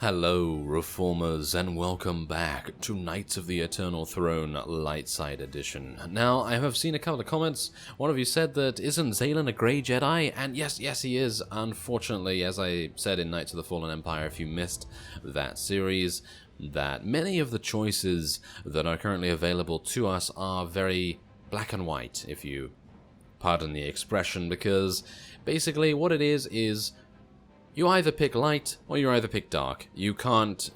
Hello, Reformers, and welcome back to Knights of the Eternal Throne Lightside Edition. Now, I have seen a couple of comments. One of you said that, isn't Zaylen a grey Jedi? And yes, he is. Unfortunately, as I said in Knights of the Fallen Empire, if you missed that series, that many of the choices that are currently available to us are very black and white, if you pardon the expression, because basically what it is you either pick light or you either pick dark. You can't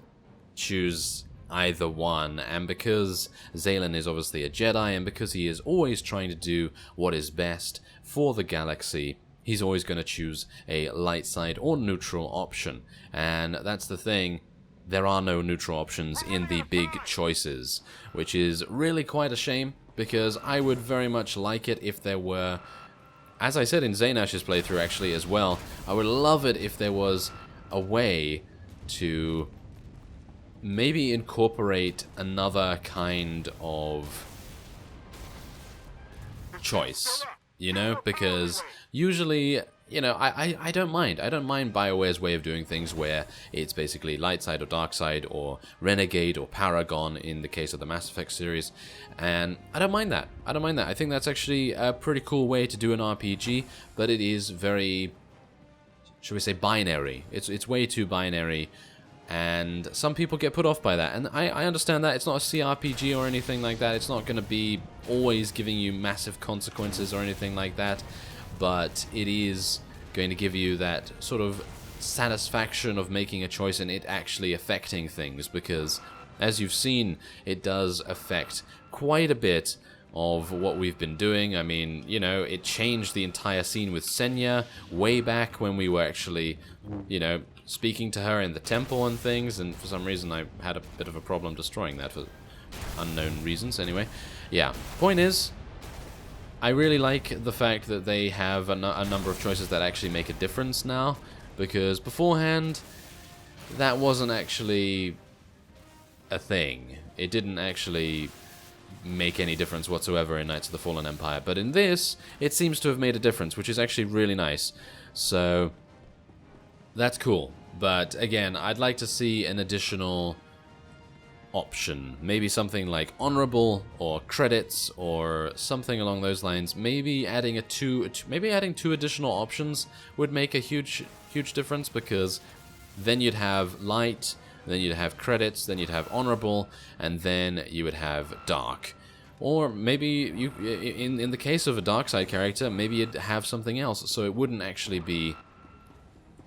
choose either one, and because Zaylen is obviously a Jedi, and because he is always trying to do what is best for the galaxy, he's always going to choose a light side or neutral option. And that's the thing, there are no neutral options in the big choices, which is really quite a shame, because I would very much like it if there were. As I said in Zaynash's playthrough actually as well, I would love it if there was a way to maybe incorporate another kind of choice, you know, because usually, you know, I don't mind. I don't mind BioWare's way of doing things where it's basically light side or dark side or renegade or paragon in the case of the Mass Effect series, and I don't mind that. I think that's actually a pretty cool way to do an RPG, but it is very, should we say, binary. It's way too binary, and some people get put off by that, and I understand that. It's not a CRPG or anything like that. It's not going to be always giving you massive consequences or anything like that, but it is going to give you that sort of satisfaction of making a choice and it actually affecting things, because as you've seen, it does affect quite a bit of what we've been doing. I mean, you know, it changed the entire scene with Senya way back when we were actually, you know, speaking to her in the temple and things, and for some reason I had a bit of a problem destroying that for unknown reasons. Anyway, yeah, point is, I really like the fact that they have a number of choices that actually make a difference now, because beforehand, that wasn't actually a thing. It didn't actually make any difference whatsoever in Knights of the Fallen Empire, but in this, it seems to have made a difference, which is actually really nice. So, that's cool. But again, I'd like to see an additional option, maybe something like honorable or credits or something along those lines. Maybe adding two additional options would make a huge difference, because then you'd have light, then you'd have credits, then you'd have honorable, and then you would have dark. Or maybe you, in the case of a dark side character, maybe you'd have something else, so it wouldn't actually be,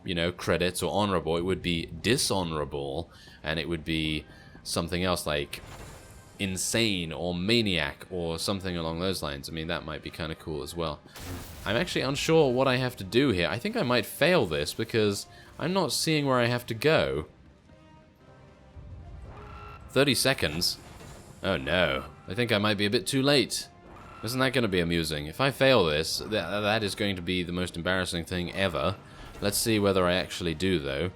you know, credits or honorable. It would be dishonorable, and it would be something else like insane or maniac or something along those lines. I mean, that might be kind of cool as well. I'm actually unsure what I have to do here. I think I might fail this because I'm not seeing where I have to go. 30 seconds? Oh no. I think I might be a bit too late. Isn't that going to be amusing? If I fail this, that is going to be the most embarrassing thing ever. Let's see whether I actually do, though.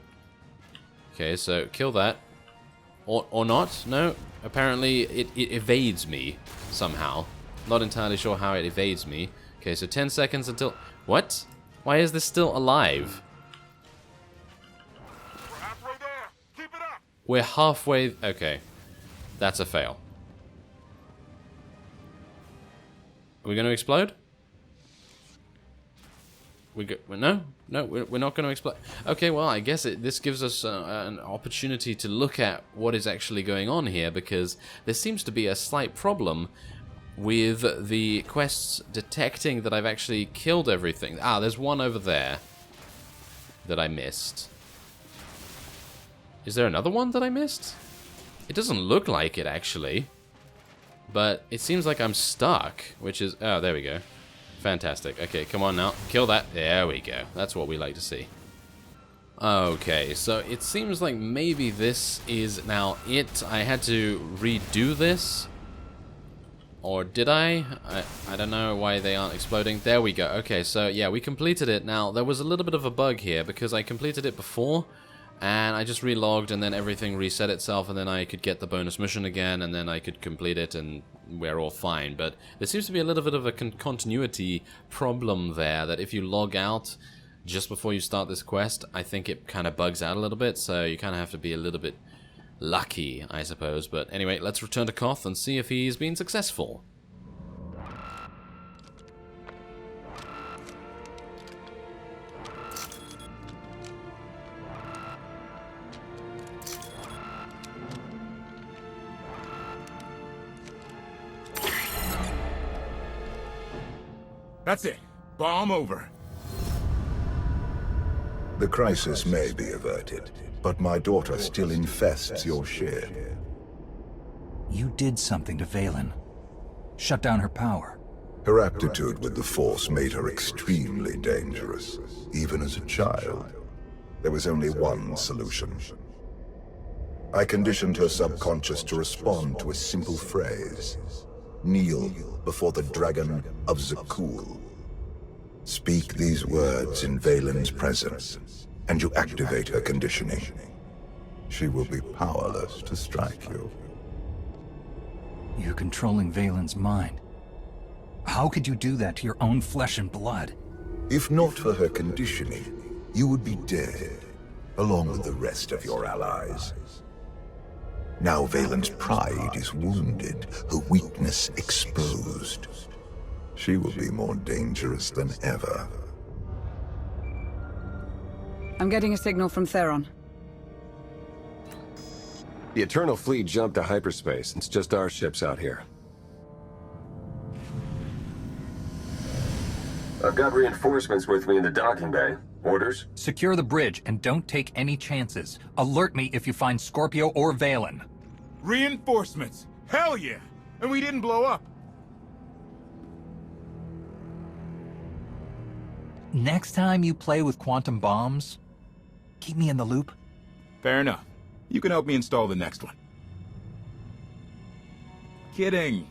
Okay, so kill that. Or not? No. Apparently it evades me somehow. Not entirely sure how it evades me. Okay, so 10 seconds until... What? Why is this still alive? We're halfway there. Keep it up. We're halfway... Okay. That's a fail. Are we going to explode? No, we're not going to explode. Okay, well, I guess this gives us an opportunity to look at what is actually going on here, because there seems to be a slight problem with the quests detecting that I've actually killed everything. Ah, there's one over there that I missed. Is there another one that I missed? It doesn't look like it, actually. But it seems like I'm stuck, which is... Oh, there we go. Fantastic. Okay, come on now. Kill that. There we go. That's what we like to see. Okay, so it seems like maybe this is now it. I had to redo this. Or did I? I don't know why they aren't exploding. There we go. Okay, so yeah, we completed it. Now, there was a little bit of a bug here because I completed it before, and I just relogged, and then everything reset itself, and then I could get the bonus mission again, and then I could complete it, and we're all fine. But there seems to be a little bit of a continuity problem there, that if you log out just before you start this quest, I think it kind of bugs out a little bit, so you kind of have to be a little bit lucky, I suppose. But anyway, let's return to Koth and see if he's been successful. That's it. Bomb over. The crisis may be averted, but my daughter still infests your ship. You did something to Valen. Shut down her power. Her aptitude with the Force made her extremely dangerous, even as a child. There was only one solution. I conditioned her subconscious to respond to a simple phrase. Kneel before the Dragon of Zakul. Speak these words in Valen's presence, and you activate her conditioning. She will be powerless to strike you. You're controlling Valen's mind. How could you do that to your own flesh and blood? If not for her conditioning, you would be dead, along with the rest of your allies. Now Valen's pride is wounded, her weakness exposed. She will be more dangerous than ever. I'm getting a signal from Theron. The Eternal Fleet jumped to hyperspace. It's just our ships out here. I've got reinforcements with me in the docking bay. Orders? Secure the bridge and don't take any chances. Alert me if you find Scorpio or Valen. Reinforcements. Hell yeah. And we didn't blow up. Next time you play with quantum bombs, keep me in the loop. Fair enough. You can help me install the next one. Kidding.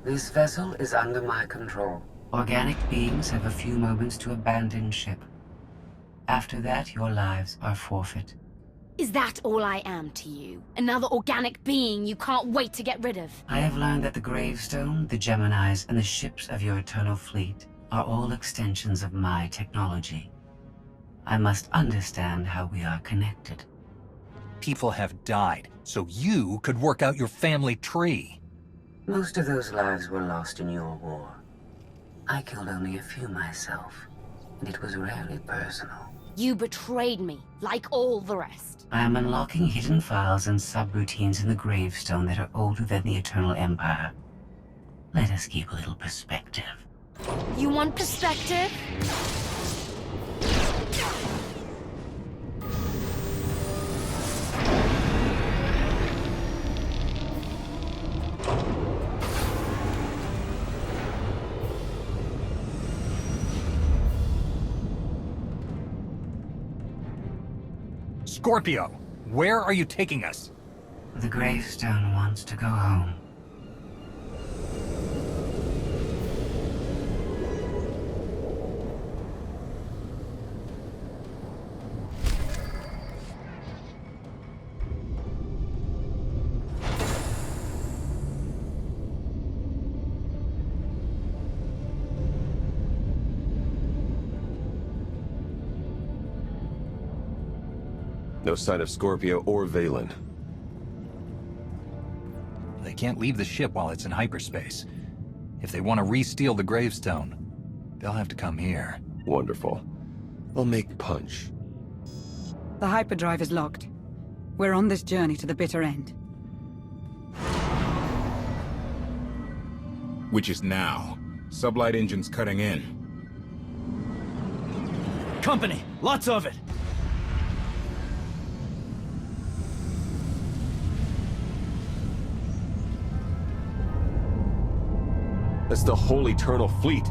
This vessel is under my control. Organic beings have a few moments to abandon ship. After that, your lives are forfeit. Is that all I am to you? Another organic being you can't wait to get rid of? I have learned that the gravestone, the Geminis, and the ships of your Eternal Fleet are all extensions of my technology. I must understand how we are connected. People have died, so you could work out your family tree. Most of those lives were lost in your war. I killed only a few myself, and it was rarely personal. You betrayed me, like all the rest. I am unlocking hidden files and subroutines in the gravestone that are older than the Eternal Empire. Let us keep a little perspective. You want perspective? Scorpio, where are you taking us? The gravestone wants to go home. No sign of Scorpio or Valen. They can't leave the ship while it's in hyperspace. If they want to re-steal the gravestone, they'll have to come here. Wonderful. I'll make punch. The hyperdrive is locked. We're on this journey to the bitter end. Which is now. Sublight engines cutting in. Company! Lots of it! That's the whole Eternal Fleet.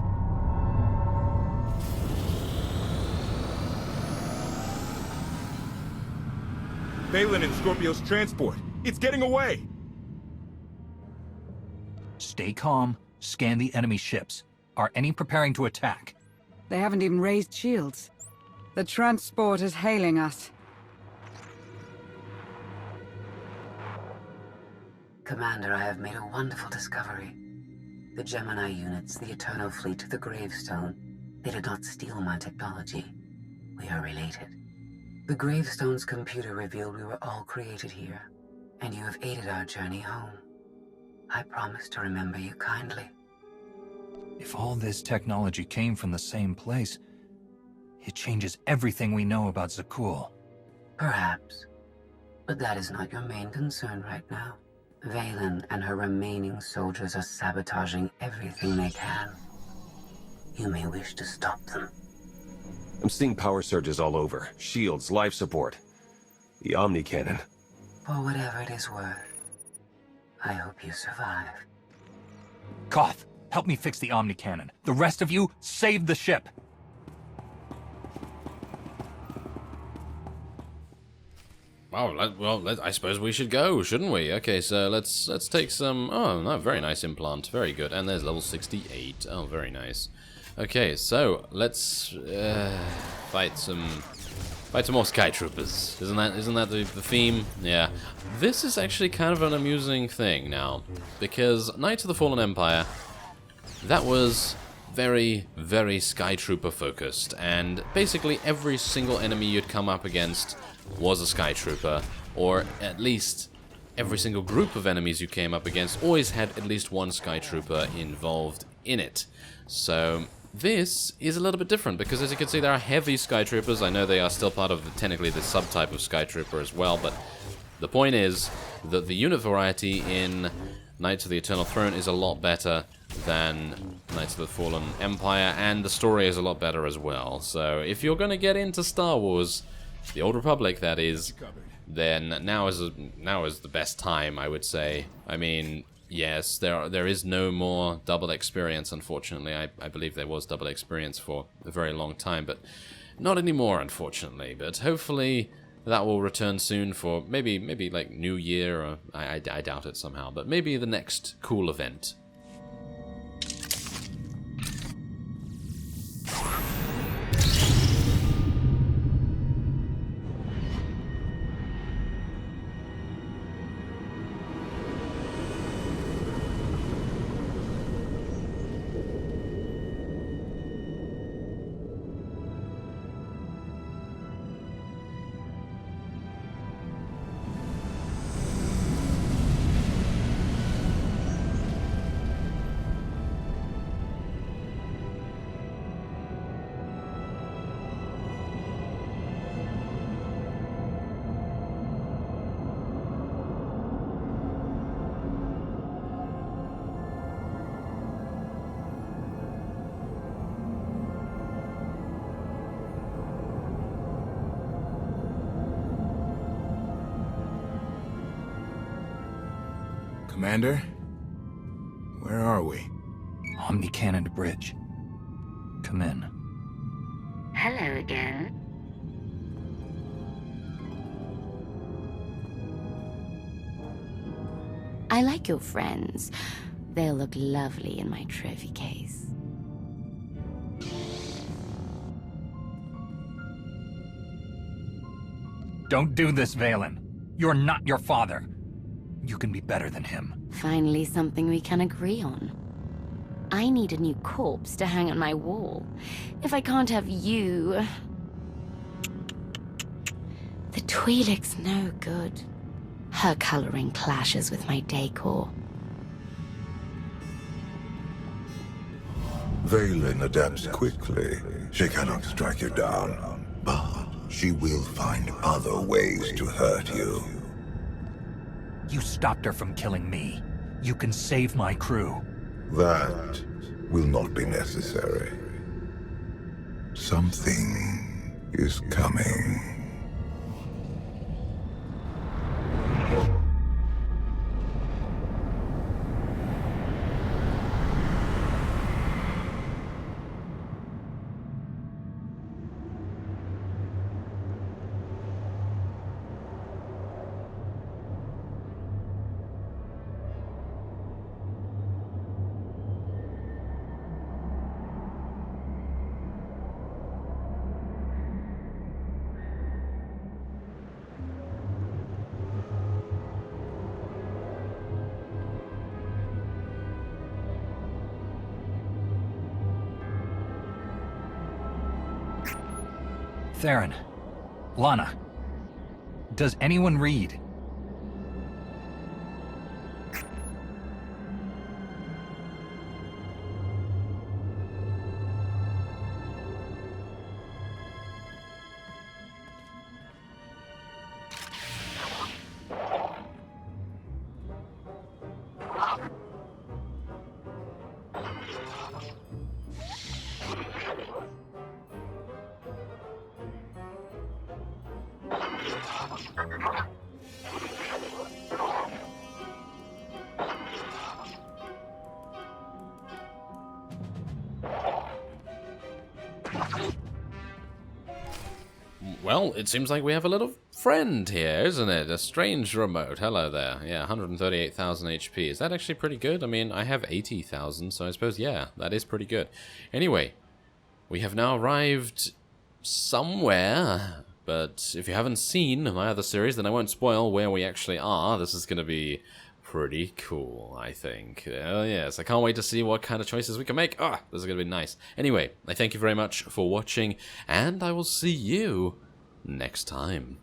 Valen and Scorpio's transport. It's getting away. Stay calm, scan the enemy ships. Are any preparing to attack? They haven't even raised shields. The transport is hailing us. Commander, I have made a wonderful discovery. The Gemini units, the Eternal Fleet, the Gravestone, they did not steal my technology. We are related. The Gravestone's computer revealed we were all created here, and you have aided our journey home. I promise to remember you kindly. If all this technology came from the same place, it changes everything we know about Zakul. Perhaps. But that is not your main concern right now. Valen and her remaining soldiers are sabotaging everything they can. You may wish to stop them. I'm seeing power surges all over. Shields, life support. The Omni Cannon. For whatever it is worth, I hope you survive. Koth, help me fix the Omni Cannon. The rest of you, save the ship! Well, I suppose we should go, shouldn't we? Okay, so let's take some... Oh, no, very nice implant. Very good. And there's level 68. Oh, very nice. Okay, so let's fight some more Sky Troopers. Isn't that the theme? Yeah. This is actually kind of an amusing thing now, because Knights of the Fallen Empire, that was very, very Sky Trooper focused, and basically every single enemy you'd come up against was a Sky Trooper, or at least every single group of enemies you came up against always had at least one Sky Trooper involved in it. So this is a little bit different, because as you can see there are heavy Sky Troopers. I know they are still part of technically the subtype of Sky Trooper as well, but the point is that the unit variety in Knights of the Eternal Throne is a lot better than Knights of the Fallen Empire, and the story is a lot better as well. So if you're going to get into Star Wars, the Old Republic that is, then now is the best time, I would say. I mean, yes, there is no more double experience, unfortunately. I believe there was double experience for a very long time, but not anymore, unfortunately. But hopefully that will return soon for maybe like New Year, or I doubt it somehow, but maybe the next cool event. Commander? Where are we? Omni Cannon Bridge. Come in. Hello again. I like your friends. They'll look lovely in my trophy case. Don't do this, Valen. You're not your father. You can be better than him. Finally something we can agree on. I need a new corpse to hang on my wall. If I can't have you... The Twi'lek's no good. Her coloring clashes with my decor. Valen adapts quickly. She cannot strike you down, but she will find other ways to hurt you. You stopped her from killing me. You can save my crew. That will not be necessary. Something is coming. Theron. Lana. Does anyone read? Well, it seems like we have a little friend here, isn't it? A strange remote. Hello there. Yeah, 138,000 HP. Is that actually pretty good? I mean, I have 80,000, so I suppose, yeah, that is pretty good. Anyway, we have now arrived somewhere, but if you haven't seen my other series, then I won't spoil where we actually are. This is going to be pretty cool, I think. Yes, I can't wait to see what kind of choices we can make. Ah, this is going to be nice. Anyway, I thank you very much for watching, and I will see you next time.